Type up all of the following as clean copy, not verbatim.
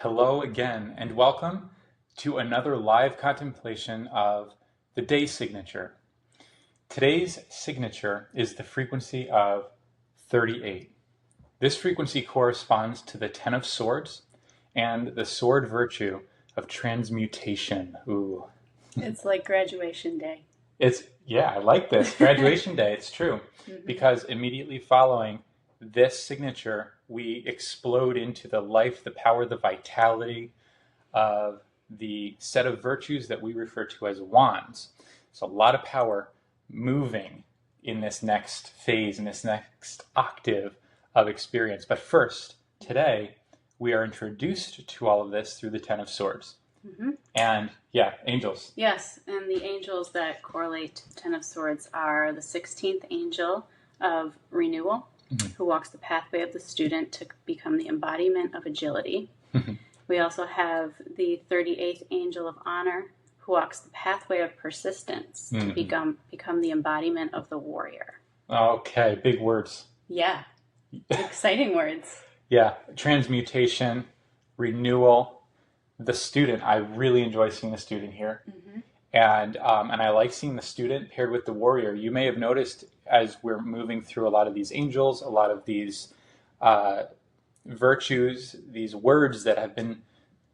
Hello again, and welcome to another live contemplation of the day signature. Today's signature is the frequency of 38. This frequency corresponds to the Ten of Swords and the sword virtue of transmutation. Ooh. It's like graduation day. I like this. Graduation day, it's true. Because immediately following this signature, we explode into the life, the power, the vitality of the set of virtues that we refer to as wands. So a lot of power moving in this next phase, in this next octave of experience. But first, today, we are introduced to all of this through the Ten of Swords. And angels. Yes, and the angels that correlate to the Ten of Swords are the 16th angel of Renewal, who walks the pathway of the student to become the embodiment of agility. We also have the 38th angel of Honor, who walks the pathway of persistence to become the embodiment of the warrior. Okay, big words. Yeah, exciting words. Yeah, transmutation, renewal. The student, I really enjoy seeing the student here. And I like seeing the student paired with the warrior. You may have noticed as we're moving through a lot of these angels, a lot of these virtues, these words that have been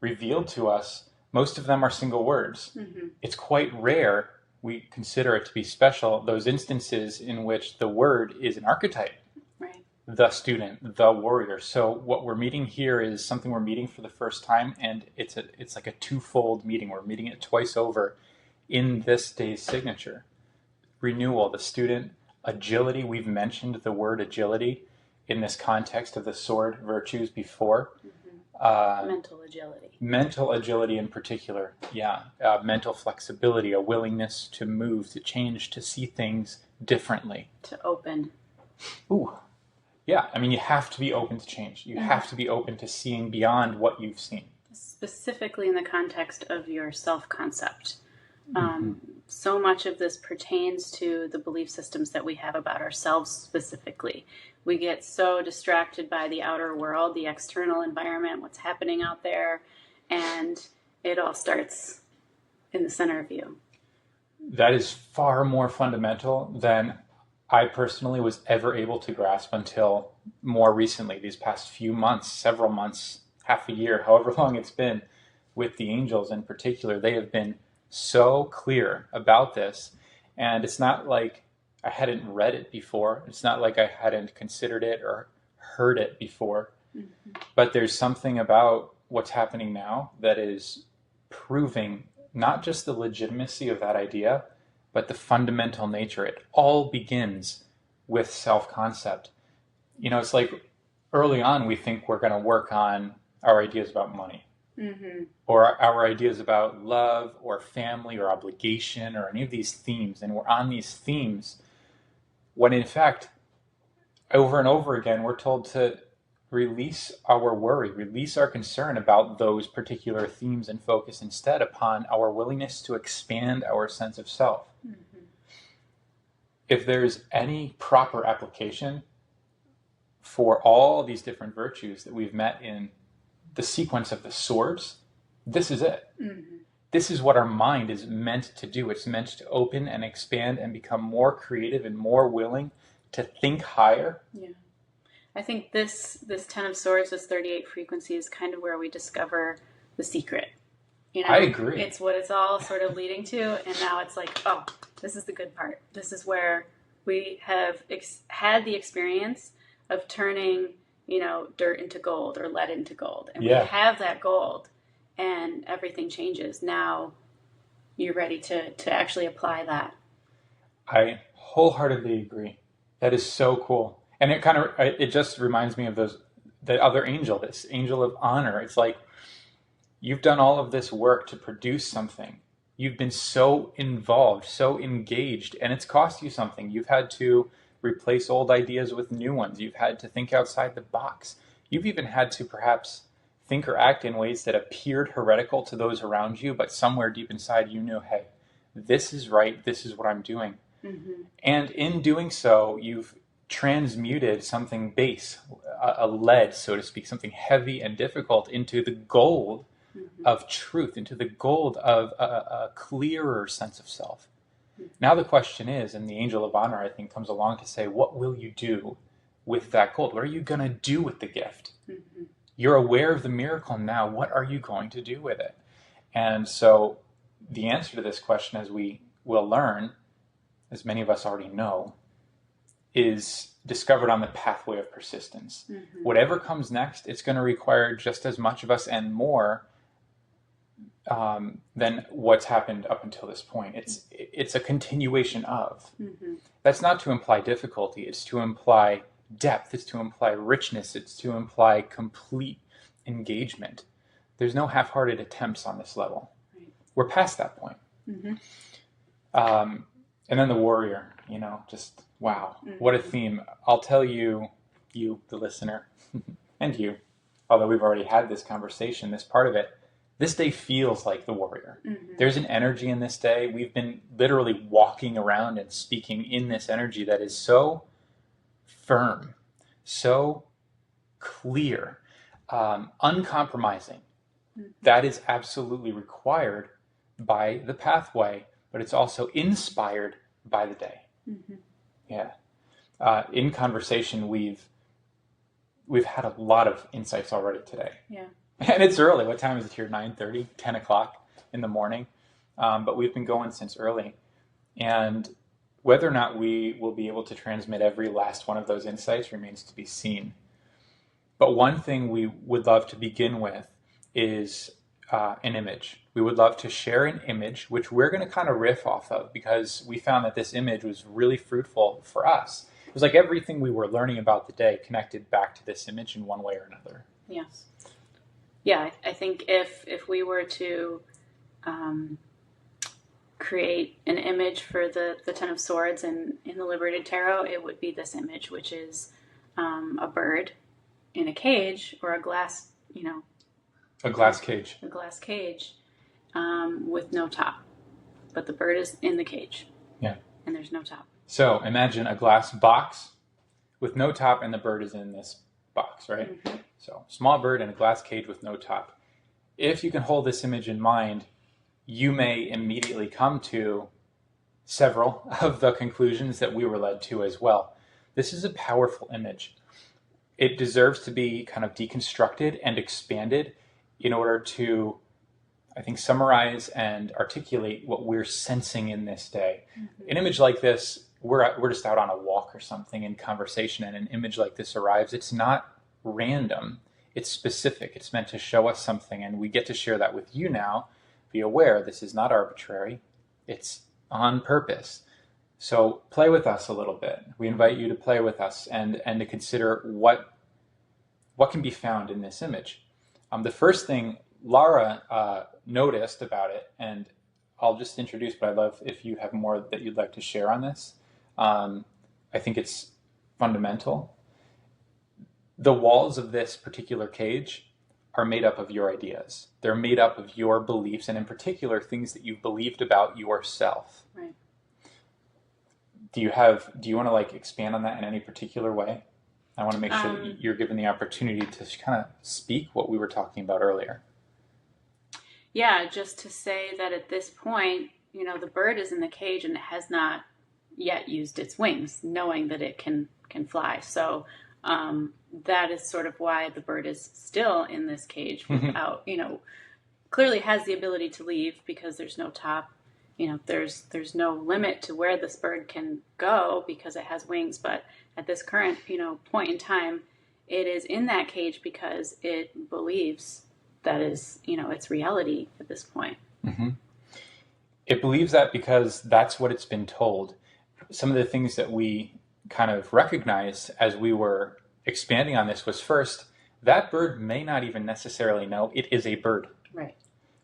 revealed to us, most of them are single words. It's quite rare, we consider it to be special, those instances in which the word is an archetype. The student, the warrior. So what we're meeting here is something we're meeting for the first time, and it's like a twofold meeting. We're meeting it twice over in this day's signature. Renewal, the student, agility. We've mentioned the word agility in this context of the sword virtues before. Mental agility. Mental agility in particular, mental flexibility, a willingness to move, to change, to see things differently. To open. Ooh. Yeah, I mean, you have to be open to change. You have to be open to seeing beyond what you've seen. Specifically in the context of your self-concept. So much of this pertains to the belief systems that we have about ourselves specifically. We get so distracted by the outer world, the external environment, what's happening out there, and it all starts in the center of you. That is far more fundamental than I personally was ever able to grasp until more recently, these past few months, several months, half a year, however long it's been, with the angels in particular. They have been so clear about this. And it's not like I hadn't read it before. It's not like I hadn't considered it or heard it before. But there's something about what's happening now that is proving not just the legitimacy of that idea, but the fundamental nature. It all begins with self-concept. You know, it's like early on we think we're going to work on our ideas about money, or our ideas about love or family or obligation or any of these themes, and we're on these themes when in fact over and over again we're told to release our worry, release our concern about those particular themes, and focus instead upon our willingness to expand our sense of self. If there's any proper application for all these different virtues that we've met in the sequence of the swords, this is it. This is what our mind is meant to do. It's meant to open and expand and become more creative and more willing to think higher. Yeah. I think this Ten of Swords, this 38 frequency, is kind of where we discover the secret. You know, I agree. It's what it's all sort of leading to, and now it's like, oh, this is the good part. This is where we have had the experience of turning, dirt into gold or lead into gold. And we have that gold, and everything changes. Now you're ready to actually apply that. I wholeheartedly agree. That is so cool. And it just reminds me of the other angel, this angel of honor. It's like, you've done all of this work to produce something. You've been so involved, so engaged, and it's cost you something. You've had to replace old ideas with new ones. You've had to think outside the box. You've even had to perhaps think or act in ways that appeared heretical to those around you, but somewhere deep inside you knew, hey, this is right, this is what I'm doing. And in doing so, you've transmuted something base, a lead, so to speak, something heavy and difficult, into the gold of truth, into the gold of a clearer sense of self. Now the question is, and the Angel of Honor, I think, comes along to say, what will you do with that gold? What are you going to do with the gift? You're aware of the miracle now. What are you going to do with it? And so the answer to this question, as we will learn, as many of us already know, is discovered on the pathway of persistence. Whatever comes next, it's going to require just as much of us and more than what's happened up until this point. It's a continuation of. That's not to imply difficulty. It's to imply depth. It's to imply richness. It's to imply complete engagement. There's no half-hearted attempts on this level. We're past that point. And then the warrior, just wow, what a theme. I'll tell you, the listener, and you, although we've already had this conversation, this part of it, this day feels like the warrior. There's an energy in this day. We've been literally walking around and speaking in this energy that is so firm, so clear, uncompromising. That is absolutely required by the pathway, but it's also inspired by the day. Yeah. In conversation, we've had a lot of insights already today. Yeah. And it's early. What time is it here? 9:30, 10 o'clock in the morning. But we've been going since early. And whether or not we will be able to transmit every last one of those insights remains to be seen. But one thing we would love to begin with is an image. We would love to share an image, which we're going to kind of riff off of, because we found that this image was really fruitful for us. It was like everything we were learning about the day connected back to this image in one way or another. Yes. Yeah, I think if we were to create an image for the Ten of Swords in the Liberated Tarot, it would be this image, which is a bird in a cage, or a glass, A glass cage. A glass cage with no top. But the bird is in the cage. Yeah. And there's no top. So imagine a glass box with no top, and the bird is in this box, right? So small bird in a glass cage with no top. If you can hold this image in mind, you may immediately come to several of the conclusions that we were led to as well. This is a powerful image. It deserves to be kind of deconstructed and expanded in order to, I think, summarize and articulate what we're sensing in this day. An image like this, we're just out on a walk or something in conversation, and an image like this arrives. It's not random. It's specific. It's meant to show us something, and we get to share that with you now. Be aware, this is not arbitrary. It's on purpose. So play with us a little bit. We invite you to play with us and to consider what can be found in this image. The first thing Lara noticed about it, and I'll just introduce, but I'd love if you have more that you'd like to share on this. I think it's fundamental. The walls of this particular cage are made up of your ideas. They're made up of your beliefs, and in particular, things that you've believed about yourself. Right. Do you want to expand on that in any particular way? I want to make sure that you're given the opportunity to kind of speak what we were talking about earlier. Yeah, just to say that at this point, the bird is in the cage and it has not yet used its wings, knowing that it can fly. So that is sort of why the bird is still in this cage without, clearly has the ability to leave because there's no top. There's no limit to where this bird can go because it has wings. But at this current, point in time, it is in that cage because it believes that is, its reality at this point. It believes that because that's what it's been told. Some of the things that we kind of recognized as we were expanding on this was, first, that bird may not even necessarily know it is a bird. Right.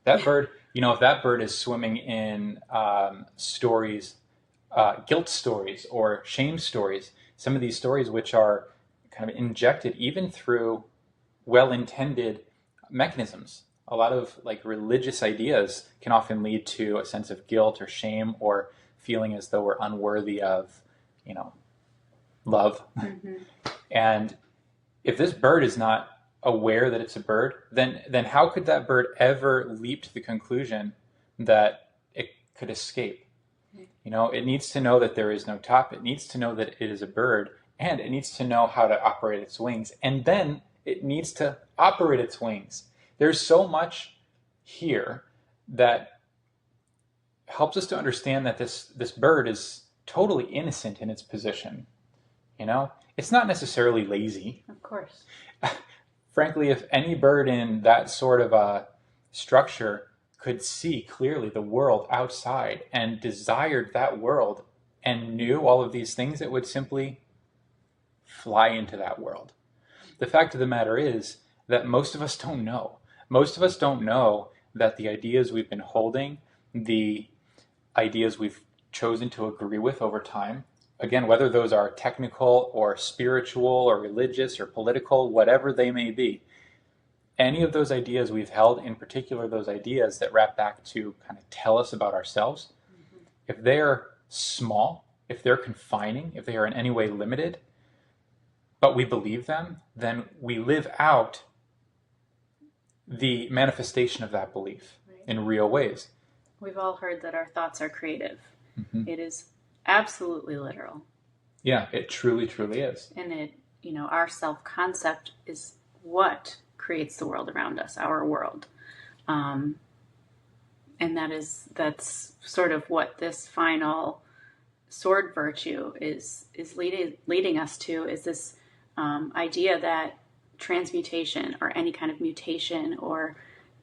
That bird, if that bird is swimming in stories, guilt stories or shame stories, some of these stories which are kind of injected even through well-intended mechanisms. A lot of religious ideas can often lead to a sense of guilt or shame or feeling as though we're unworthy of, love. And if this bird is not aware that it's a bird, then how could that bird ever leap to the conclusion that it could escape? You know, it needs to know that there is no top. It needs to know that it is a bird, and it needs to know how to operate its wings. And then it needs to operate its wings. There's so much here that helps us to understand that this bird is totally innocent in its position. You know, it's not necessarily lazy. Of course. Frankly, if any bird in that sort of a structure could see clearly the world outside and desired that world and knew all of these things, it would simply fly into that world. The fact of the matter is that most of us don't know. Most of us don't know that the ideas we've been holding, the ideas we've chosen to agree with over time, again, whether those are technical or spiritual or religious or political, whatever they may be, any of those ideas we've held, in particular those ideas that wrap back to kind of tell us about ourselves, if they're small, if they're confining, if they are in any way limited, but we believe them, then we live out the manifestation of that belief in real ways. We've all heard that our thoughts are creative. It is absolutely literal. Yeah, it truly, truly is. And it, you know, our self-concept is what creates the world around us, our world. And that's sort of what this final sword virtue is leading us to, is this idea that transmutation or any kind of mutation or,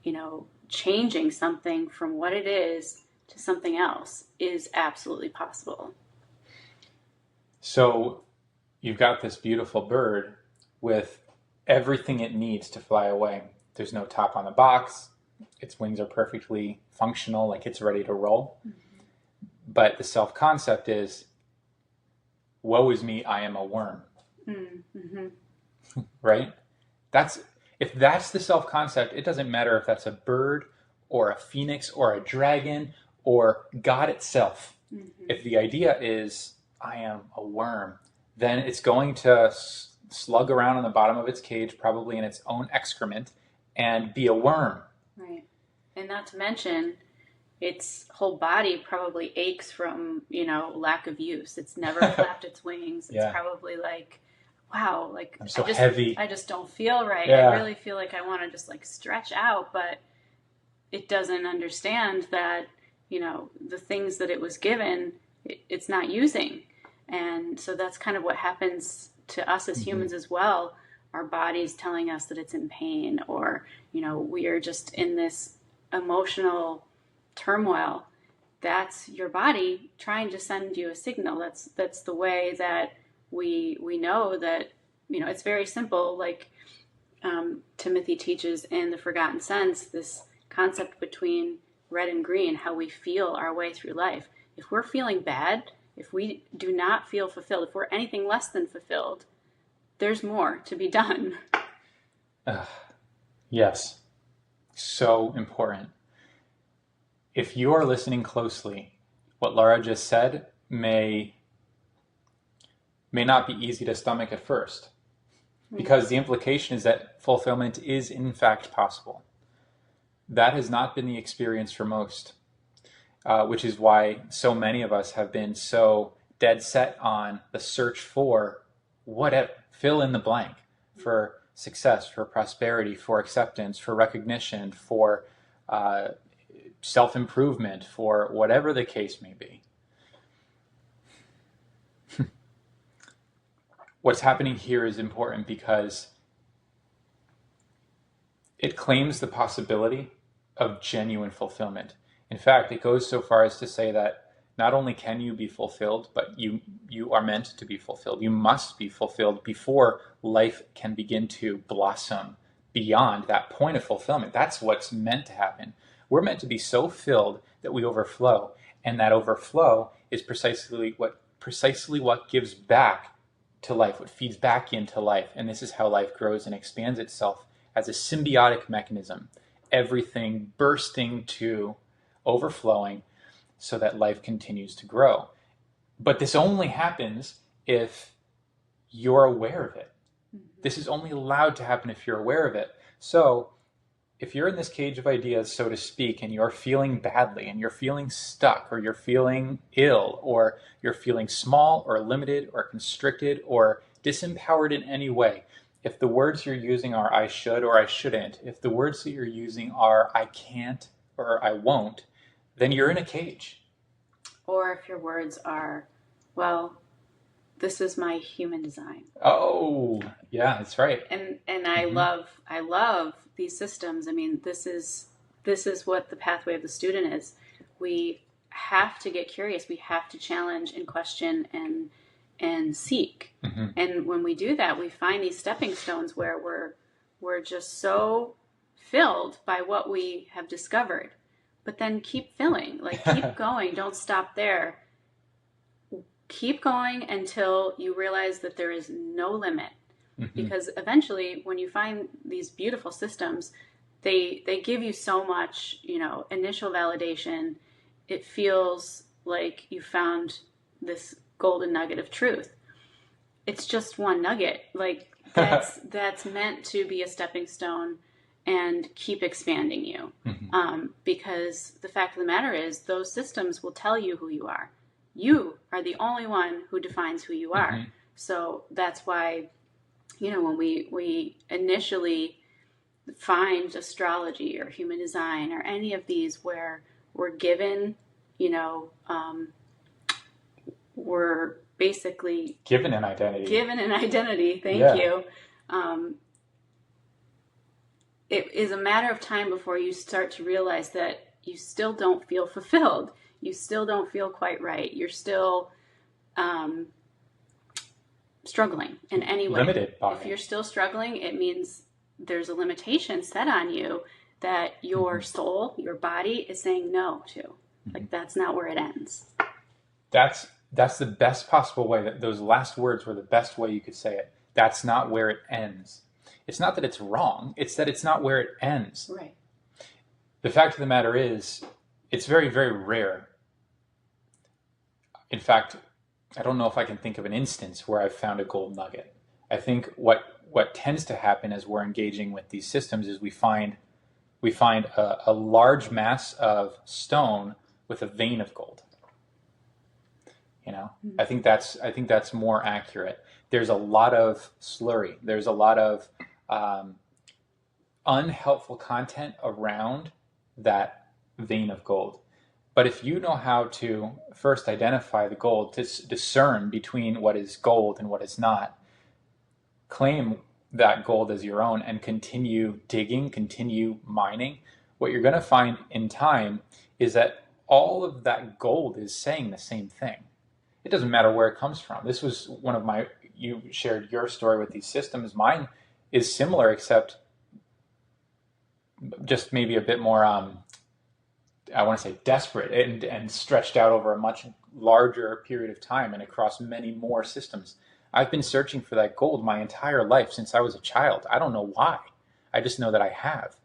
you know, changing something from what it is to something else is absolutely possible. So you've got this beautiful bird with everything it needs to fly away. There's no top on the box. Its wings are perfectly functional, like it's ready to roll. But the self-concept is, woe is me, I am a worm. Right? If that's the self-concept, it doesn't matter if that's a bird or a phoenix or a dragon or God itself. If the idea is, I am a worm, then it's going to slug around on the bottom of its cage, probably in its own excrement, and be a worm. Right. And not to mention, its whole body probably aches from, you know, lack of use. It's never flapped its wings. It's probably like, wow, like I'm so heavy. I just don't feel right. Yeah. I really feel like I want to just like stretch out, but it doesn't understand that, you know, the things that it was given, it's not using. And so that's kind of what happens to us as humans as well. Our body's telling us that it's in pain, or, you know, we are just in this emotional turmoil. That's your body trying to send you a signal. That's the way that we know that, you know, it's very simple. Like Timothy teaches in The Forgotten Sense, this concept between red and green, how we feel our way through life. If we're feeling bad, if we do not feel fulfilled, if we're anything less than fulfilled, there's more to be done. Yes. So important. If you are listening closely, what Laura just said may not be easy to stomach at first, because the implication is that fulfillment is in fact possible. That has not been the experience for most, which is why so many of us have been so dead set on the search for whatever, fill in the blank, for success, for prosperity, for acceptance, for recognition, for self-improvement, for whatever the case may be. What's happening here is important because it claims the possibility of genuine fulfillment. In fact, it goes so far as to say that not only can you be fulfilled, but you are meant to be fulfilled. You must be fulfilled before life can begin to blossom beyond that point of fulfillment. That's what's meant to happen. We're meant to be so filled that we overflow, and that overflow is precisely what gives back to life, what feeds back into life. And this is how life grows and expands itself as a symbiotic mechanism, everything bursting to overflowing so that life continues to grow. But this only happens if you're aware of it. This is only allowed to happen if you're aware of it. So if you're in this cage of ideas, so to speak, and you're feeling badly and you're feeling stuck or you're feeling ill or you're feeling small or limited or constricted or disempowered in any way, if the words you're using are I should or I shouldn't, if the words that you're using are I can't or I won't, then you're in a cage. Or if your words are, well, this is my human design. Oh, yeah, that's right. And I love these systems. I mean, this is what the pathway of the student is. We have to get curious. We have to challenge and question and seek. And when we do that, we find these stepping stones where we're just so filled by what we have discovered. But then keep filling, like keep going. Don't stop there. Keep going until you realize that there is no limit. Because eventually when you find these beautiful systems, they give you so much, initial validation. It feels like you found this golden nugget of truth. It's just one nugget. Like that's meant to be a stepping stone and keep expanding you. Because the fact of the matter is those systems will tell you who you are. You are the only one who defines who you are. So that's why, when we initially find astrology or human design or any of these where we're given, we're basically given an identity. Thank you. It is a matter of time before you start to realize that you still don't feel fulfilled. You still don't feel quite right. You're still struggling in any way. Limited by if you're still struggling, it means there's a limitation set on you that your soul, your body is saying no to. Like that's not where it ends. That's the best possible way. That those last words were the best way you could say it. That's not where it ends. It's not that it's wrong. It's that it's not where it ends. Right. The fact of the matter is, it's very, very rare. In fact, I don't know if I can think of an instance where I've found a gold nugget. I think what tends to happen as we're engaging with these systems is we find a large mass of stone with a vein of gold. I think that's more accurate. There's a lot of slurry. There's a lot of unhelpful content around that vein of gold. But if you know how to first identify the gold, to discern between what is gold and what is not, claim that gold as your own and continue digging, continue mining, what you're going to find in time is that all of that gold is saying the same thing. It doesn't matter where it comes from. This was you shared your story with these systems. Mine is similar, except just maybe a bit more, I want to say desperate and stretched out over a much larger period of time and across many more systems. I've been searching for that gold my entire life since I was a child. I don't know why. I just know that I have.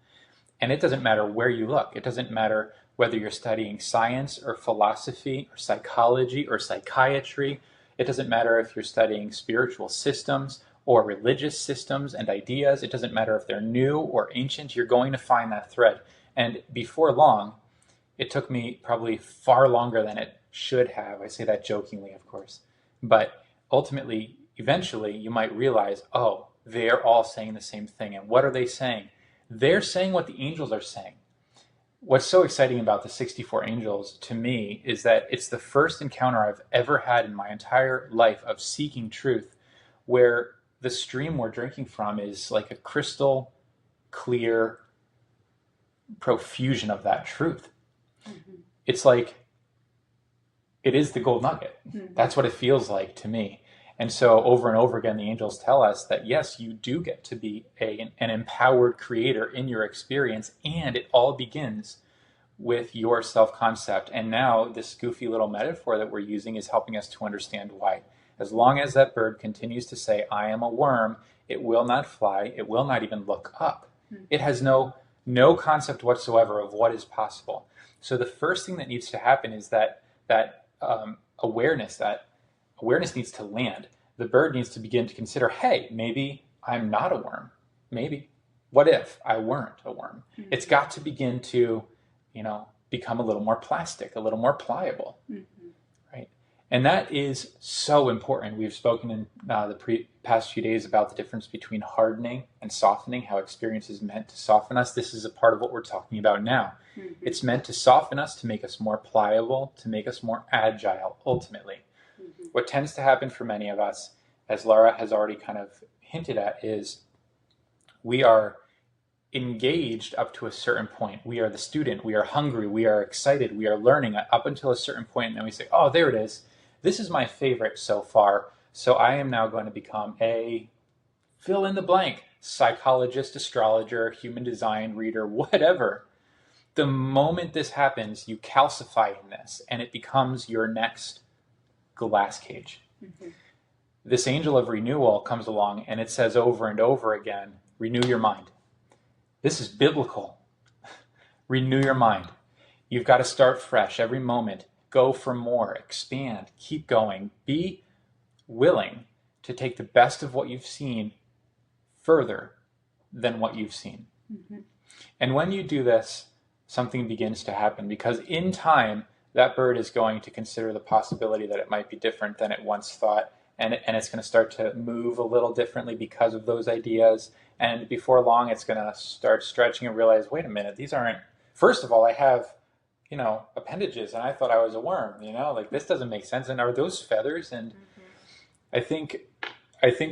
And it doesn't matter where you look. It doesn't matter whether you're studying science or philosophy or psychology or psychiatry. It doesn't matter if you're studying spiritual systems or religious systems and ideas. It doesn't matter if they're new or ancient. You're going to find that thread. And before long, it took me probably far longer than it should have. I say that jokingly, of course. But ultimately, eventually, you might realize, oh, they're all saying the same thing. And what are they saying? They're saying what the angels are saying. What's so exciting about the 64 angels to me is that it's the first encounter I've ever had in my entire life of seeking truth where the stream we're drinking from is like a crystal clear profusion of that truth. It's like, it is the gold nugget. That's what it feels like to me. And so over and over again, the angels tell us that, yes, you do get to be an empowered creator in your experience, and it all begins with your self-concept. And now this goofy little metaphor that we're using is helping us to understand why. As long as that bird continues to say, I am a worm, it will not fly, it will not even look up. It has no concept whatsoever of what is possible. So the first thing that needs to happen is that awareness needs to land. the bird needs to begin to consider, hey, maybe I'm not a worm. Maybe. What if I weren't a worm? Mm-hmm. It's got to begin to, become a little more plastic, a little more pliable, right? And that is so important. We've spoken in the past few days about the difference between hardening and softening, how experience is meant to soften us. This is a part of what we're talking about now. Mm-hmm. It's meant to soften us, to make us more pliable, to make us more agile, ultimately. Mm-hmm. What tends to happen for many of us, as Laura has already kind of hinted at, is we are engaged up to a certain point. We are the student. We are hungry. We are excited. We are learning up until a certain point, and then we say, oh, there it is. This is my favorite so far. So I am now going to become a fill in the blank, psychologist, astrologer, human design reader, whatever. The moment this happens, you calcify in this, and it becomes your next glass cage. Mm-hmm. This angel of renewal comes along, and it says over and over again, renew your mind. This is biblical. Renew your mind. You've got to start fresh every moment. Go for more. Expand. Keep going. Be willing to take the best of what you've seen further than what you've seen. Mm-hmm. And when you do this, something begins to happen, because in time, that bird is going to consider the possibility that it might be different than it once thought. And it's going to start to move a little differently because of those ideas. And before long, it's going to start stretching and realize, wait a minute, these aren't, first of all, I have, appendages, and I thought I was a worm, like this doesn't make sense. And are those feathers? And I think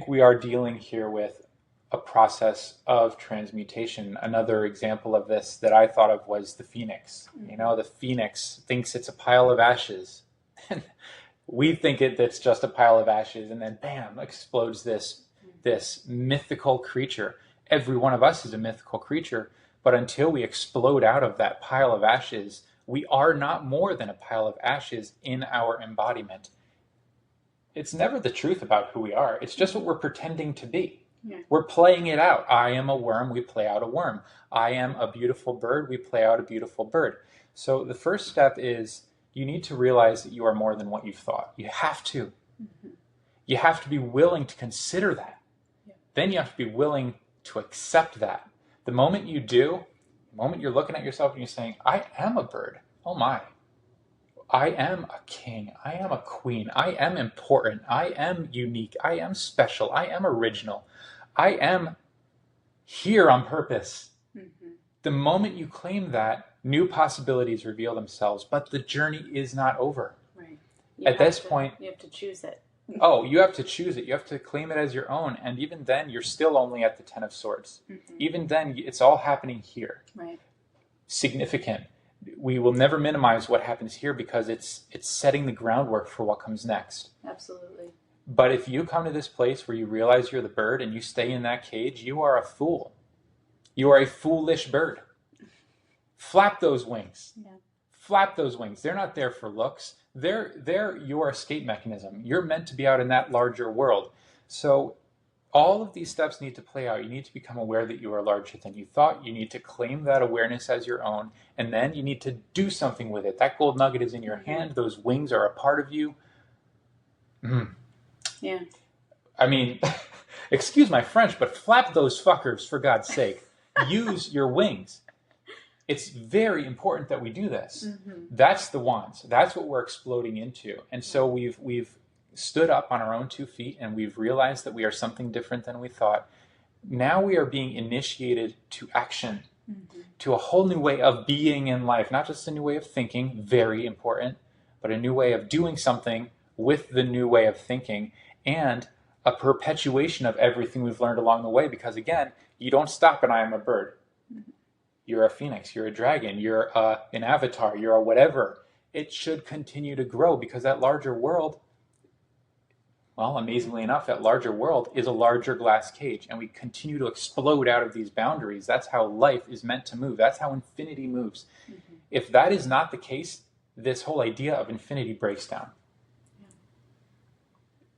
we are dealing here with a process of transmutation. Another example of this that I thought of was the phoenix. The phoenix thinks it's a pile of ashes. We think that's just a pile of ashes, and then bam, explodes this mythical creature. Every one of us is a mythical creature, but until we explode out of that pile of ashes, we are not more than a pile of ashes in our embodiment. It's never the truth about who we are. It's just what we're pretending to be. Yeah. We're playing it out. I am a worm, we play out a worm. I am a beautiful bird, we play out a beautiful bird. So the first step is you need to realize that you are more than what you've thought. You have to. Mm-hmm. You have to be willing to consider that. Yeah. Then you have to be willing to accept that. The moment you do, the moment you're looking at yourself and you're saying, I am a bird. Oh my. I am a king. I am a queen. I am important. I am unique. I am special. I am original. I am here on purpose. Mm-hmm. The moment you claim that, new possibilities reveal themselves, but the journey is not over. Right. At this point, you have to choose it. Oh, you have to choose it. You have to claim it as your own. And even then, you're still only at the 10 of Swords. Mm-hmm. Even then, it's all happening here. Right. Significant. We will never minimize what happens here because it's setting the groundwork for what comes next. Absolutely. But if you come to this place where you realize you're the bird and you stay in that cage, you are a fool. You are a foolish bird. Flap those wings. Yeah. Flap those wings. They're not there for looks. They're your escape mechanism. You're meant to be out in that larger world. So all of these steps need to play out. You need to become aware that you are larger than you thought. You need to claim that awareness as your own. And then you need to do something with it. That gold nugget is in your hand. Those wings are a part of you. Mm. Yeah. I mean, excuse my French, but flap those fuckers, for God's sake. Use your wings. It's very important that we do this. Mm-hmm. That's the wands. That's what we're exploding into. And so we've stood up on our own 2 feet and we've realized that we are something different than we thought. Now we are being initiated to action, to a whole new way of being in life. Not just a new way of thinking, very important, but a new way of doing something with the new way of thinking, and a perpetuation of everything we've learned along the way. Because again, you don't stop and I am a bird. You're a phoenix, you're a dragon, you're an avatar, you're a whatever. It should continue to grow because that larger world, well, amazingly enough, that larger world is a larger glass cage, and we continue to explode out of these boundaries. That's how life is meant to move. That's how infinity moves. Mm-hmm. If that is not the case, this whole idea of infinity breaks down. Yeah.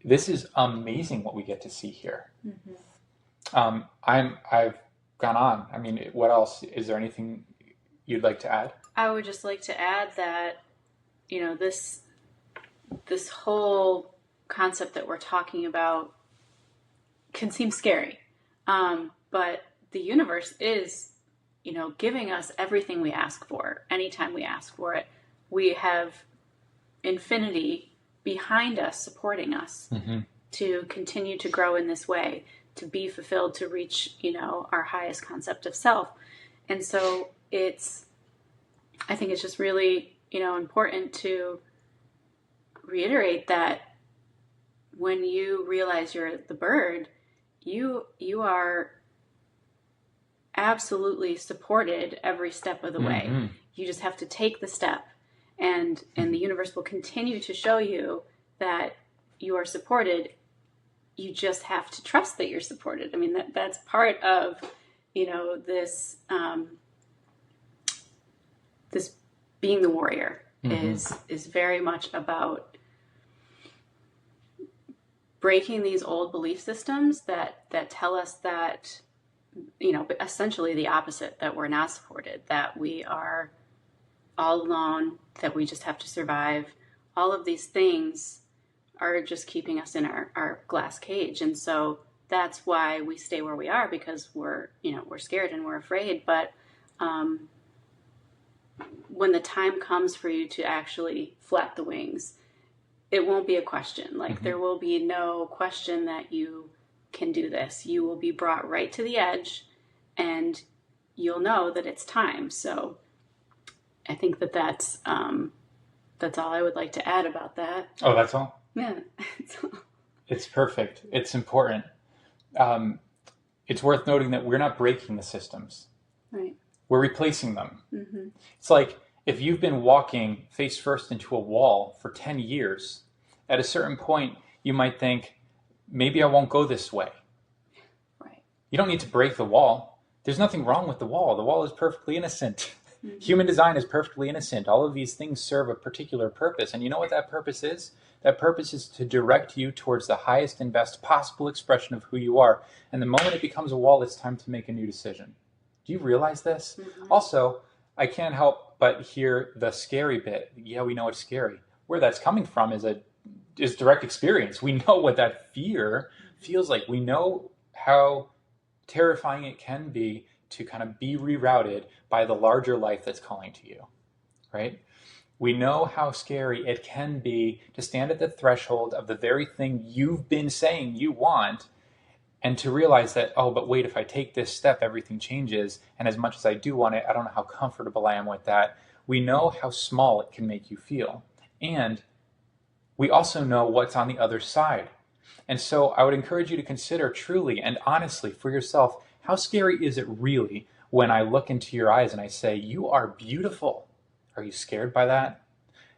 This is amazing what we get to see here. Mm-hmm. I've gone on. I mean, what else? Is there anything you'd like to add? I would just like to add that, this whole concept that we're talking about can seem scary. But the universe is, giving us everything we ask for. Anytime we ask for it, we have infinity behind us, supporting us to continue to grow in this way, to be fulfilled, to reach, our highest concept of self. And so I think it's just really, important to reiterate that when you realize you're the bird, you are absolutely supported every step of the way. You just have to take the step, and the universe will continue to show you that you are supported. You just have to trust that you're supported. I mean, that's part of, this this being the warrior is very much about breaking these old belief systems that tell us that, essentially the opposite, that we're not supported, that we are all alone, that we just have to survive. All of these things are just keeping us in our glass cage. And so that's why we stay where we are, because we're scared and we're afraid. But when the time comes for you to actually flap the wings, it won't be a question. Like there will be no question that you can do this. You will be brought right to the edge, and you'll know that it's time. So I think that's all I would like to add about that. Oh, that's all? Yeah. It's perfect. It's important. It's worth noting that we're not breaking the systems. Right. We're replacing them. It's like if you've been walking face first into a wall for 10 years, at a certain point, you might think, maybe I won't go this way. Right. You don't need to break the wall. There's nothing wrong with the wall. The wall is perfectly innocent. Human design is perfectly innocent. All of these things serve a particular purpose. And you know what that purpose is? That purpose is to direct you towards the highest and best possible expression of who you are. And the moment it becomes a wall, it's time to make a new decision. Do you realize this? Also, I can't help but hear the scary bit. Yeah, we know it's scary. Where that's coming from is direct experience. We know what that fear feels like. We know how terrifying it can be to kind of be rerouted by the larger life that's calling to you, right? We know how scary it can be to stand at the threshold of the very thing you've been saying you want, and to realize that, oh, but wait, if I take this step, everything changes. And as much as I do want it, I don't know how comfortable I am with that. We know how small it can make you feel. And we also know what's on the other side. And so I would encourage you to consider truly and honestly for yourself, how scary is it really when I look into your eyes and I say, you are beautiful? Are you scared by that?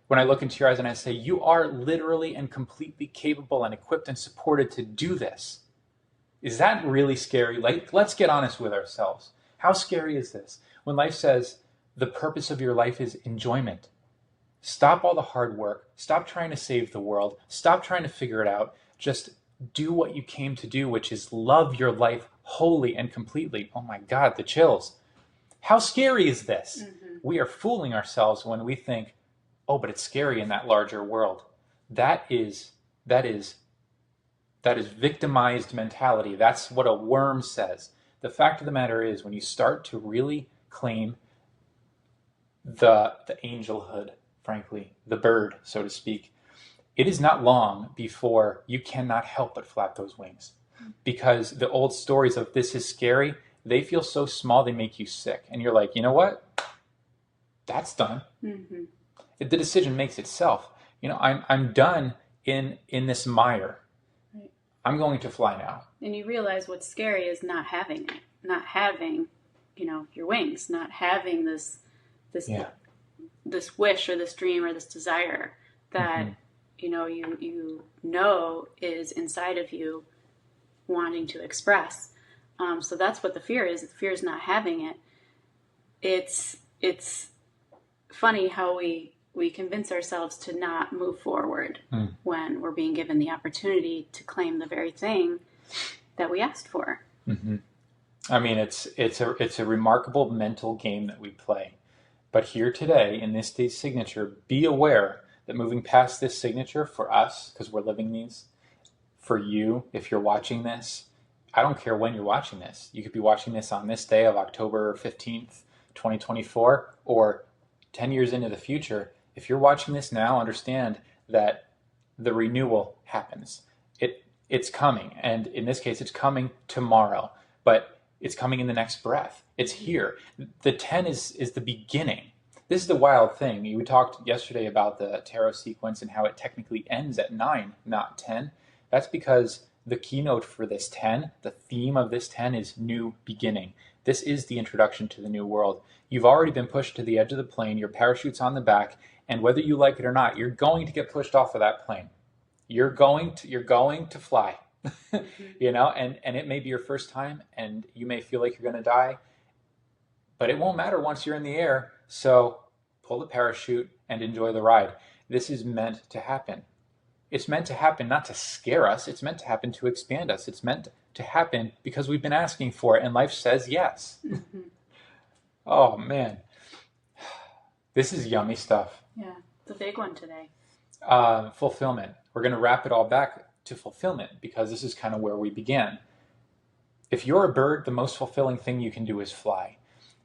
When I look into your eyes and I say, you are literally and completely capable and equipped and supported to do this. Is that really scary? Like, let's get honest with ourselves. How scary is this? When life says the purpose of your life is enjoyment. Stop all the hard work. Stop trying to save the world. Stop trying to figure it out. Just do what you came to do, which is love your life wholly and completely. Oh my God, the chills. How scary is this? We are fooling ourselves when we think, oh, but it's scary in that larger world. That is victimized mentality. That's what a worm says. The fact of the matter is, when you start to really claim the angelhood, frankly, the bird, so to speak, it is not long before you cannot help but flap those wings. Because the old stories of this is scary, they feel so small they make you sick. And you're like, you know what? That's done. The decision makes itself. I'm done in this mire. Right. I'm going to fly now. And you realize what's scary is not having it, not having, your wings, not having this wish or this dream or this desire that you know is inside of you wanting to express. So that's what the fear is. The fear is not having it. It's funny how we convince ourselves to not move forward when we're being given the opportunity to claim the very thing that we asked for. I mean, it's a remarkable mental game that we play. But here today, in this day's signature, be aware that moving past this signature for us, because we're living these, for you, if you're watching this, I don't care when you're watching this. You could be watching this on this day of October 15th, 2024, or 10 years into the future. If you're watching this now, understand that the renewal happens. It's coming. And in this case, it's coming tomorrow, but it's coming in the next breath. It's here. The 10 is the beginning. This is the wild thing. We talked yesterday about the tarot sequence and how it technically ends at 9, not 10. That's because the keynote for this 10, the theme of this 10 is new beginning. This is the introduction to the new world. You've already been pushed to the edge of the plane. Your parachute's on the back, and whether you like it or not, you're going to get pushed off of that plane. You're going to fly, you know, and it may be your first time, and you may feel like you're going to die, but it won't matter once you're in the air. So pull the parachute and enjoy the ride. This is meant to happen. It's meant to happen not to scare us. It's meant to happen to expand us. It's meant to happen because we've been asking for it, and life says yes. Oh, man. This is yummy stuff. Yeah, the big one today. Fulfillment. We're going to wrap it all back to fulfillment because this is kind of where we began. If you're a bird, the most fulfilling thing you can do is fly.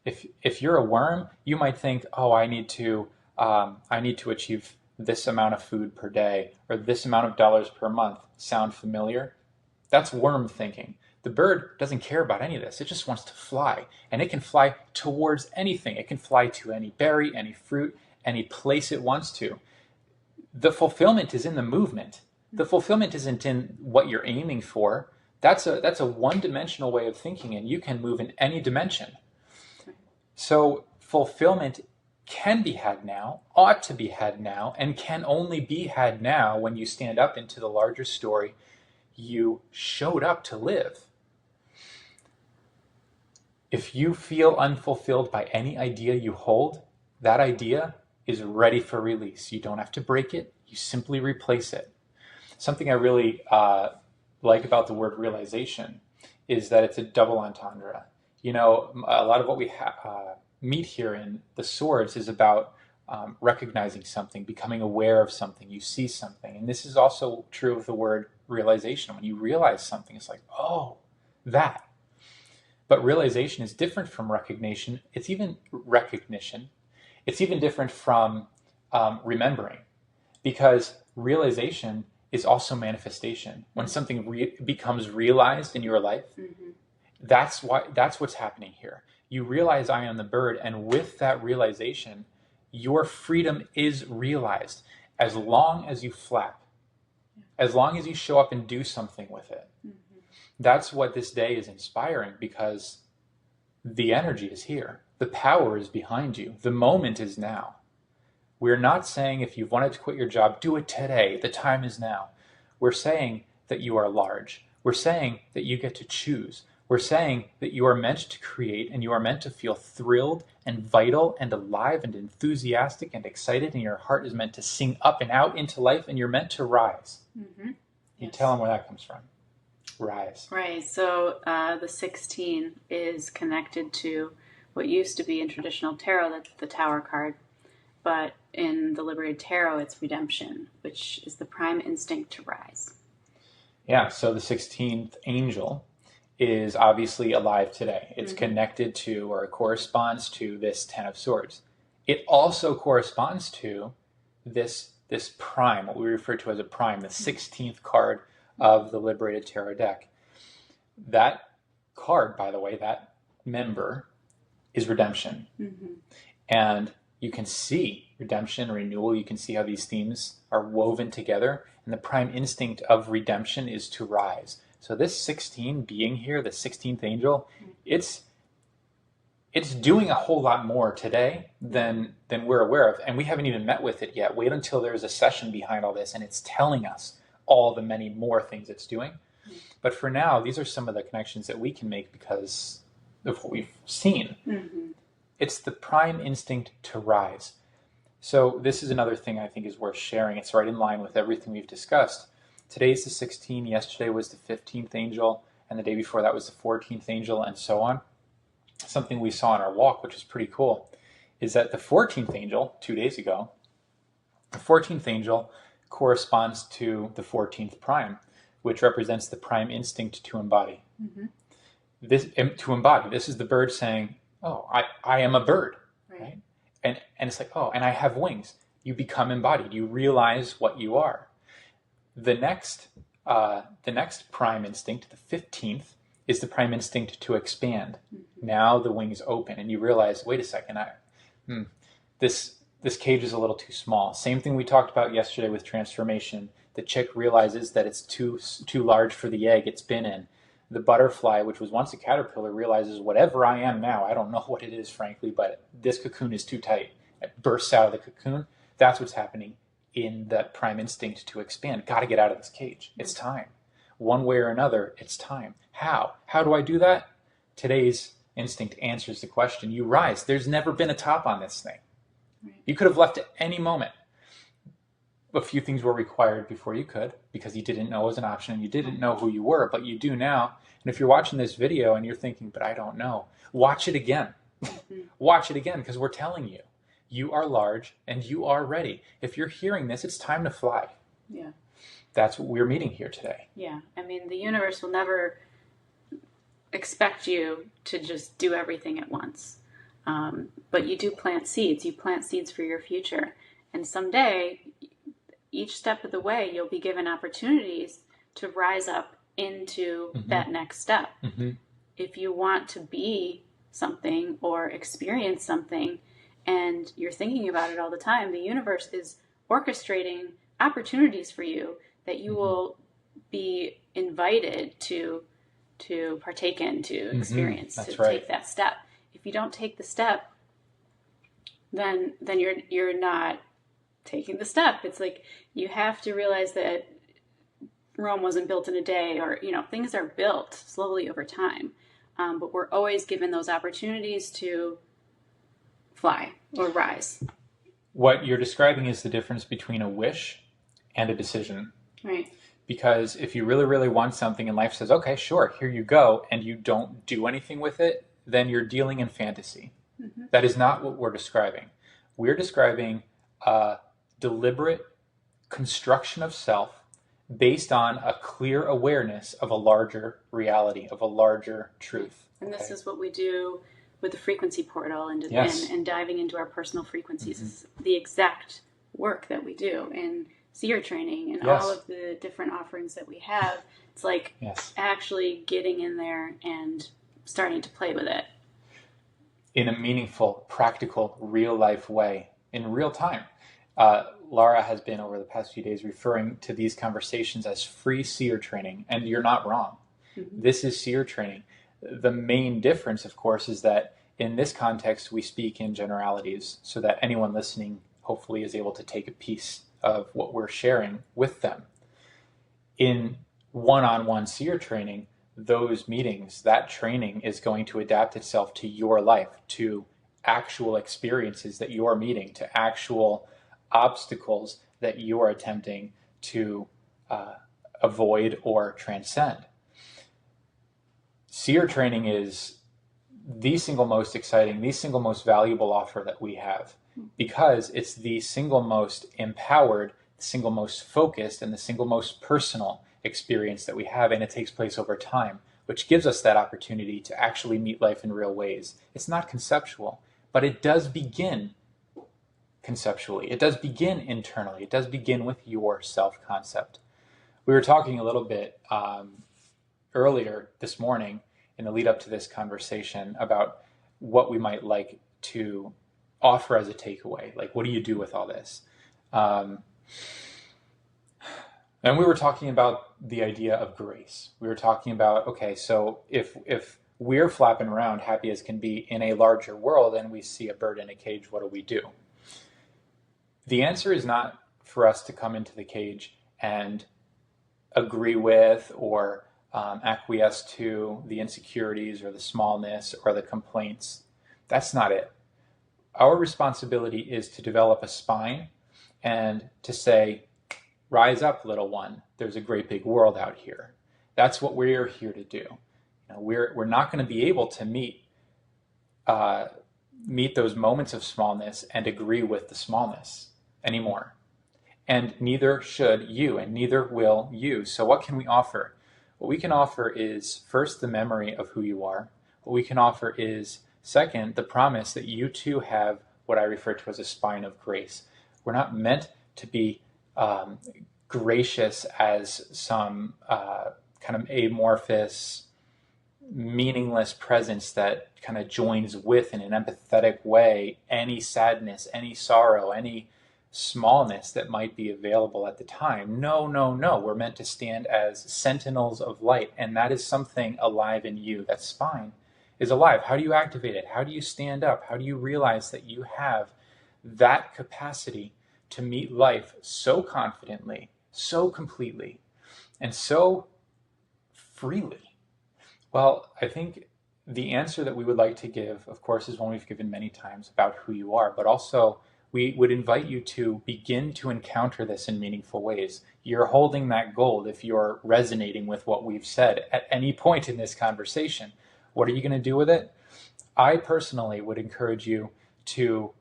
If you're a worm, you might think, oh, I need to achieve this amount of food per day or this amount of dollars per month. Sound familiar? That's worm thinking. The bird doesn't care about any of this. It just wants to fly, and it can fly towards anything. It can fly to any berry, any fruit, any place it wants to. The fulfillment is in the movement. The fulfillment isn't in what you're aiming for. That's a one-dimensional way of thinking, and you can move in any dimension. So fulfillment can be had now, ought to be had now, and can only be had now when you stand up into the larger story you showed up to live. If you feel unfulfilled by any idea you hold, that idea is ready for release. You don't have to break it. You simply replace it. Something I really like about the word realization is that it's a double entendre. You know, a lot of what we meet here in the swords is about recognizing something, becoming aware of something. You see something. And this is also true of the word realization. When you realize something, it's like, oh, that. But realization is different from recognition. It's even recognition. It's even different from remembering, because realization is also manifestation. When something becomes realized in your life, that's what's happening here. You realize I am the bird, and with that realization, your freedom is realized as long as you flap, as long as you show up and do something with it. That's what this day is inspiring, because the energy is here. The power is behind you. The moment is now. We're not saying if you've wanted to quit your job, do it today. The time is now. We're saying that you are large. We're saying that you get to choose. We're saying that you are meant to create, and you are meant to feel thrilled and vital and alive and enthusiastic and excited, and your heart is meant to sing up and out into life, and you're meant to rise. You tell them where that comes from. Rise. Right. So the 16 is connected to what used to be in traditional tarot, the Tower card. But in the Liberated Tarot, it's redemption, which is the prime instinct to rise. Yeah, so the 16th angel is obviously alive today. It's connected to, or corresponds to, this 10 of Swords. It also corresponds to this prime, what we refer to as a prime, the 16th card of the Liberated Tarot deck. That card, by the way, that member, is redemption. And you can see redemption, renewal, you can see how these themes are woven together. And the prime instinct of redemption is to rise. So this 16 being here, the 16th angel, it's doing a whole lot more today than we're aware of. And we haven't even met with it yet. Wait until there's a session behind all this and it's telling us all the many more things it's doing. But for now, these are some of the connections that we can make because of what we've seen. It's the prime instinct to rise. So this is another thing I think is worth sharing. It's right in line with everything we've discussed. Today's the 16th, yesterday was the 15th angel, and the day before that was the 14th angel, and so on. Something we saw in our walk, which is pretty cool, is that the 14th angel, 2 days ago, The 14th angel corresponds to the 14th prime, which represents the prime instinct to embody. Mm-hmm. To embody, this is the bird saying, oh, I am a bird, Right. And it's like, oh, and I have wings. You become embodied. You realize what you are. The next prime instinct, the 15th, is the prime instinct to expand. Mm-hmm. Now the wings open, and you realize, wait a second, this cage is a little too small. Same thing we talked about yesterday with transformation. The chick realizes that it's too large for the egg it's been in. The butterfly, which was once a caterpillar, realizes whatever I am now, I don't know what it is, frankly, but this cocoon is too tight. It bursts out of the cocoon. That's what's happening in that prime instinct to expand. Got to get out of this cage. It's time. One way or another, it's time. How? How do I do that? Today's instinct answers the question. You rise. There's never been a top on this thing. Right. You could have left at any moment. A few things were required before you could, because you didn't know it was an option and you didn't know who you were, but you do now. And if you're watching this video and you're thinking, but I don't know, watch it again. Watch it again, because we're telling you, you are large and you are ready. If you're hearing this, it's time to fly. Yeah. That's what we're meeting here today. Yeah. I mean, the universe will never expect you to just do everything at once. But you do plant seeds. You plant seeds for your future. And someday, each step of the way, you'll be given opportunities to rise up into that next step. If you want to be something or experience something and you're thinking about it all the time, the universe is orchestrating opportunities for you that you will be invited to partake in, to experience, That's to right. take that step. If you don't take the step, then you're not taking the step. It's like you have to realize that Rome wasn't built in a day, or things are built slowly over time. But we're always given those opportunities to fly or rise. What you're describing is the difference between a wish and a decision. Right. Because if you really, really want something and life says, okay, sure, here you go, and you don't do anything with it, then you're dealing in fantasy. That is not what we're describing. We're describing a deliberate construction of self based on a clear awareness of a larger reality, of a larger truth. And this is what we do with the frequency portal and diving into our personal frequencies. Is the exact work that we do in seer training and all of the different offerings that we have. It's like actually getting in there and starting to play with it. In a meaningful, practical, real-life way, in real time. Laura has been, over the past few days, referring to these conversations as free seer training, and you're not wrong. This is seer training. The main difference, of course, is that in this context, we speak in generalities so that anyone listening hopefully is able to take a piece of what we're sharing with them. In one-on-one seer training, those meetings, that training is going to adapt itself to your life, to actual experiences that you're meeting, to actual obstacles that you are attempting to avoid or transcend. Seer training is the single most exciting, the single most valuable offer that we have, because it's the single most empowered, the single most focused, and the single most personal experience that we have, and it takes place over time, which gives us that opportunity to actually meet life in real ways. It's not conceptual, but it does begin conceptually. It does begin internally. It does begin with your self-concept. We were talking a little bit earlier this morning in the lead up to this conversation about what we might like to offer as a takeaway. Like, what do you do with all this? And we were talking about the idea of grace. We were talking about, okay, so if we're flapping around happy as can be in a larger world and we see a bird in a cage, what do? The answer is not for us to come into the cage and agree with or acquiesce to the insecurities or the smallness or the complaints. That's not it. Our responsibility is to develop a spine and to say, rise up, little one. There's a great big world out here. That's what we're here to do. We're not going to be able to meet those moments of smallness and agree with the smallness anymore. and neither should you, and neither will you. So what can we offer? What we can offer is, first, the memory of who you are. What we can offer is, second, the promise that you too have what I refer to as a spine of grace. We're not meant to be gracious as some kind of amorphous, meaningless presence that kind of joins with, in an empathetic way, any sadness, any sorrow, any smallness that might be available at the time. No, no, no. We're meant to stand as sentinels of light, and that is something alive in you. That spine is alive. How do you activate it? How do you stand up? How do you realize that you have that capacity to meet life so confidently, so completely, and so freely? Well, I think the answer that we would like to give, of course, is one we've given many times about who you are, but also we would invite you to begin to encounter this in meaningful ways. You're holding that gold if you're resonating with what we've said at any point in this conversation. What are you going to do with it? I personally would encourage you to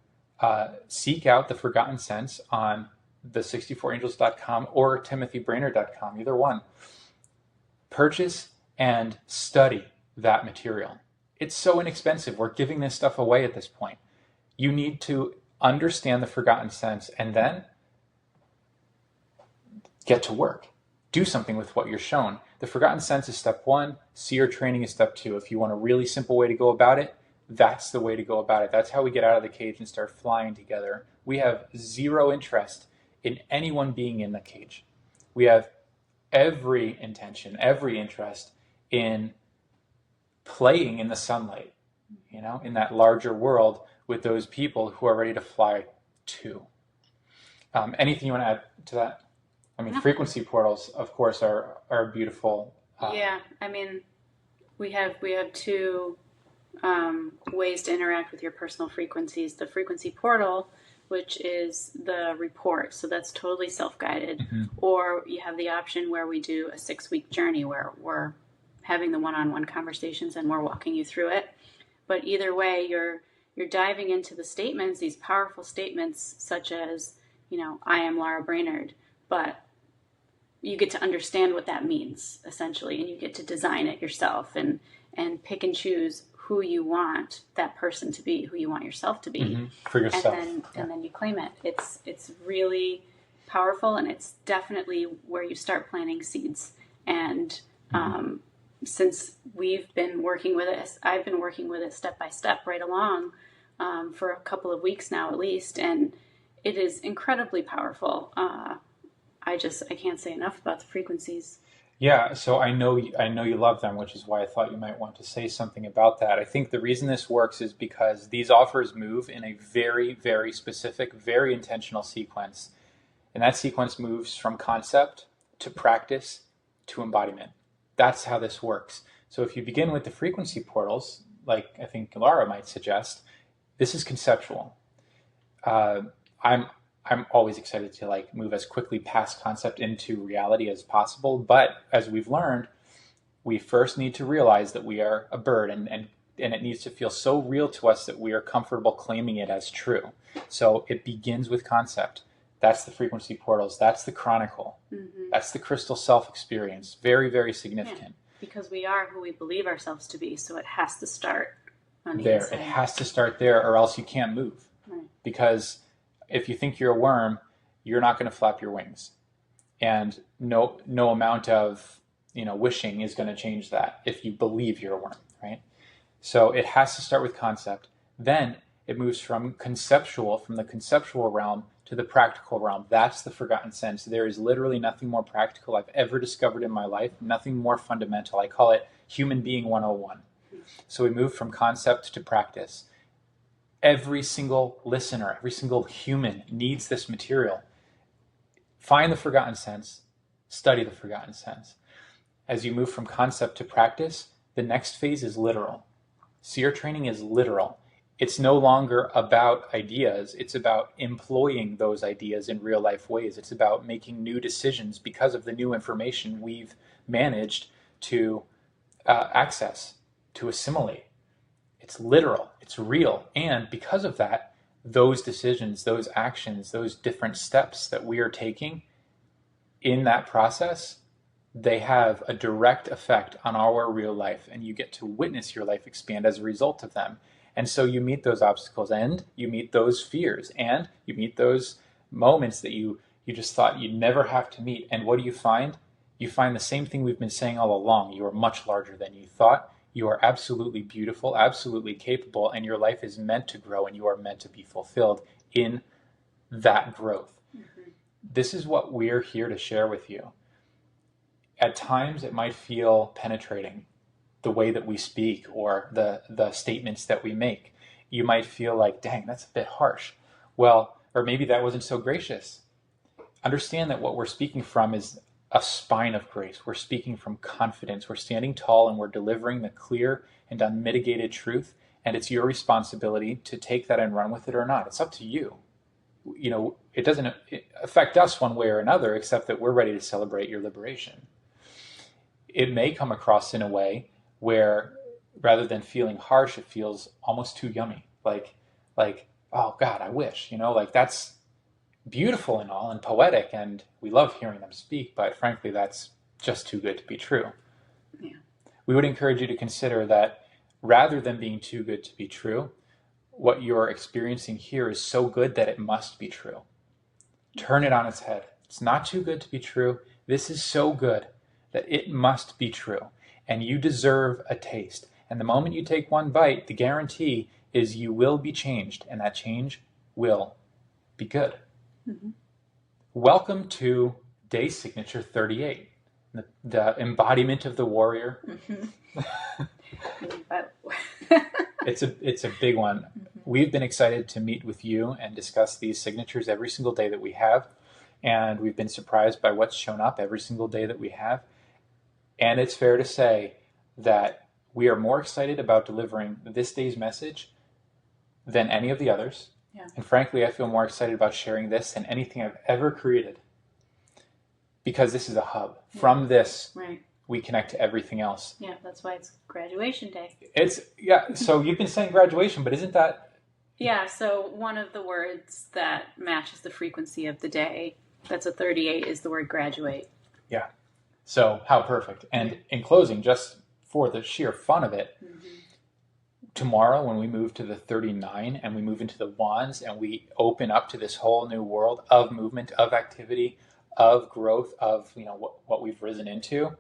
seek out the Forgotten Sense on the64angels.com or timothybrainerd.com, either one. Purchase and study that material. It's so inexpensive. We're giving this stuff away at this point. You need to understand the Forgotten Sense and then get to work. Do something with what you're shown. The Forgotten Sense is step one. Seer training is step two. If you want a really simple way to go about it, that's the way to go about it. That's how we get out of the cage and start flying together. We have zero interest in anyone being in the cage. We have every intention, every interest in playing in the sunlight, in that larger world with those people who are ready to fly too. Anything you want to add to that? I mean, frequency portals, of course, are beautiful. Yeah, I mean, we have two ways to interact with your personal frequencies. The frequency portal, which is the report, so that's totally self-guided. Mm-hmm. Or you have the option where we do a 6-week journey where we're having the one-on-one conversations and we're walking you through it. But either way, you're diving into the statements, these powerful statements such as, I am Laura Brainerd, but you get to understand what that means, essentially, and you get to design it yourself and pick and choose who you want that person to be, who you want yourself to be. Mm-hmm. For yourself. And then you claim it. It's really powerful, and it's definitely where you start planting seeds. And since we've been working with it, I've been working with it step by step right along for a couple of weeks now at least, and it is incredibly powerful. I can't say enough about the frequencies. Yeah, so I know you love them, which is why I thought you might want to say something about that. I think the reason this works is because these offers move in a very, very specific, very intentional sequence. And that sequence moves from concept to practice to embodiment. That's how this works. So if you begin with the frequency portals, like I think Laura might suggest, this is conceptual. I'm always excited to move as quickly past concept into reality as possible. But as we've learned, we first need to realize that we are a bird, and it needs to feel so real to us that we are comfortable claiming it as true. So it begins with concept. That's the frequency portals. That's the chronicle. Mm-hmm. That's the crystal self experience. Very, very significant. Yeah, because we are who we believe ourselves to be. So it has to start on the there. inside. It has to start there, or else you can't move. Right. Because if you think you're a worm, you're not going to flap your wings. And no amount of wishing is going to change that if you believe you're a worm, right? So it has to start with concept. Then it moves from the conceptual realm to the practical realm. That's the Forgotten Sense. There is literally nothing more practical I've ever discovered in my life, nothing more fundamental. I call it Human Being 101. So we move from concept to practice. Every single listener, every single human needs this material. Find the Forgotten Sense, study the Forgotten Sense. As you move from concept to practice, the next phase is literal. Seer training is literal. It's no longer about ideas. It's about employing those ideas in real life ways. It's about making new decisions because of the new information we've managed to access, to assimilate. It's literal. It's real. And because of that, those decisions, those actions, those different steps that we are taking in that process, they have a direct effect on our real life, and you get to witness your life expand as a result of them. And so you meet those obstacles, and you meet those fears, and you meet those moments that you just thought you'd never have to meet. And what do you find? You find the same thing we've been saying all along. You are much larger than you thought. You are absolutely beautiful, absolutely capable, and your life is meant to grow, and you are meant to be fulfilled in that growth. Mm-hmm. This is what we're here to share with you. At times, it might feel penetrating, the way that we speak or the statements that we make. You might feel like, dang, that's a bit harsh. Well, or maybe that wasn't so gracious. Understand that what we're speaking from is a spine of grace. We're speaking from confidence. We're standing tall and we're delivering the clear and unmitigated truth. And it's your responsibility to take that and run with it or not. It's up to you. You know, it doesn't affect us one way or another, except that we're ready to celebrate your liberation. It may come across in a way where rather than feeling harsh, it feels almost too yummy. Like, oh God, I wish, like that's beautiful and all and poetic, and we love hearing them speak, but frankly, that's just too good to be true. Yeah. We would encourage you to consider that rather than being too good to be true, what you're experiencing here is so good that it must be true. Turn it on its head. It's not too good to be true. This is so good that it must be true, and you deserve a taste. And the moment you take one bite, the guarantee is you will be changed, and that change will be good. Mm-hmm. Welcome to day signature 38, the embodiment of the warrior. Mm-hmm. It's a big one. Mm-hmm. We've been excited to meet with you and discuss these signatures every single day that we have, and we've been surprised by what's shown up every single day that we have. And it's fair to say that we are more excited about delivering this day's message than any of the others. Yeah. And frankly, I feel more excited about sharing this than anything I've ever created, because this is a hub. Yeah. From this, right, we connect to everything else. Yeah, that's why it's graduation day. So you've been saying graduation, but isn't that... Yeah, so one of the words that matches the frequency of the day, that's a 38, is the word graduate. Yeah. So how perfect. And in closing, just for the sheer fun of it, mm-hmm, tomorrow when we move to the 39 and we move into the wands and we open up to this whole new world of movement, of activity, of growth, of what we've risen into,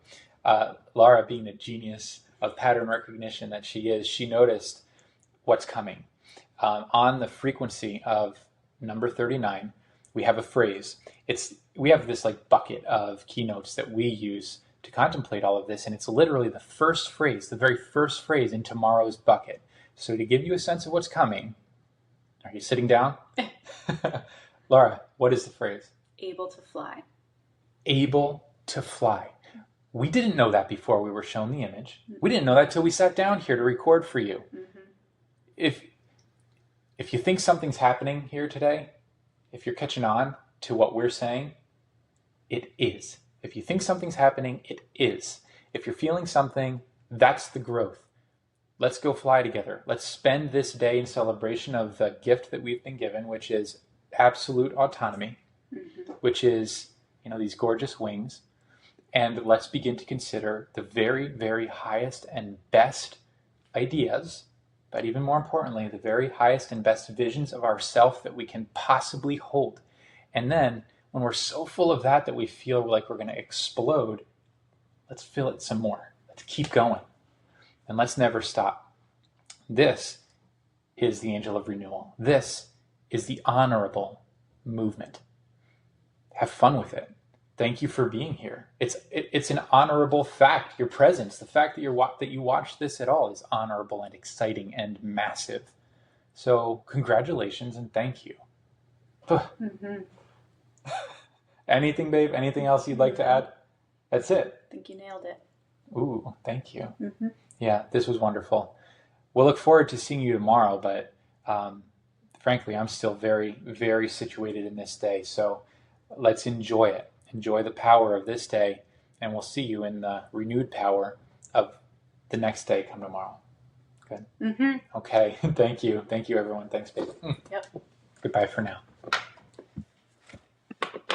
Laura, being the genius of pattern recognition that she is, she noticed what's coming. On the frequency of number 39, we have a phrase. We have this bucket of keynotes that we use to contemplate all of this, and it's literally the first phrase, the very first phrase in tomorrow's bucket. So to give you a sense of what's coming, are you sitting down? Laura, what is the phrase? Able to fly. Able to fly. We didn't know that before we were shown the image. Mm-hmm. We didn't know that till we sat down here to record for you. Mm-hmm. If you think something's happening here today, if you're catching on to what we're saying, it is. If you think something's happening, it is. If you're feeling something, that's the growth. Let's go fly together. Let's spend this day in celebration of the gift that we've been given, which is absolute autonomy, mm-hmm, which is, these gorgeous wings. And let's begin to consider the very, very highest and best ideas, but even more importantly, the very highest and best visions of ourself that we can possibly hold. And then when we're so full of that we feel like we're going to explode, let's fill it some more. Let's keep going. And let's never stop. This is the Angel of Renewal. This is the honorable movement. Have fun with it. Thank you for being here. It's an honorable fact. Your presence, the fact that you watched this at all, is honorable and exciting and massive. So congratulations and thank you. Mm-hmm. Anything, babe? Anything else you'd like to add? That's it. I think you nailed it. Ooh, thank you. Mm-hmm. Yeah, this was wonderful. We'll look forward to seeing you tomorrow, but frankly, I'm still very, very situated in this day. So let's enjoy it. Enjoy the power of this day, and we'll see you in the renewed power of the next day come tomorrow. Good? Mm-hmm. Okay. Thank you. Thank you, everyone. Thanks, babe. Yep. Goodbye for now.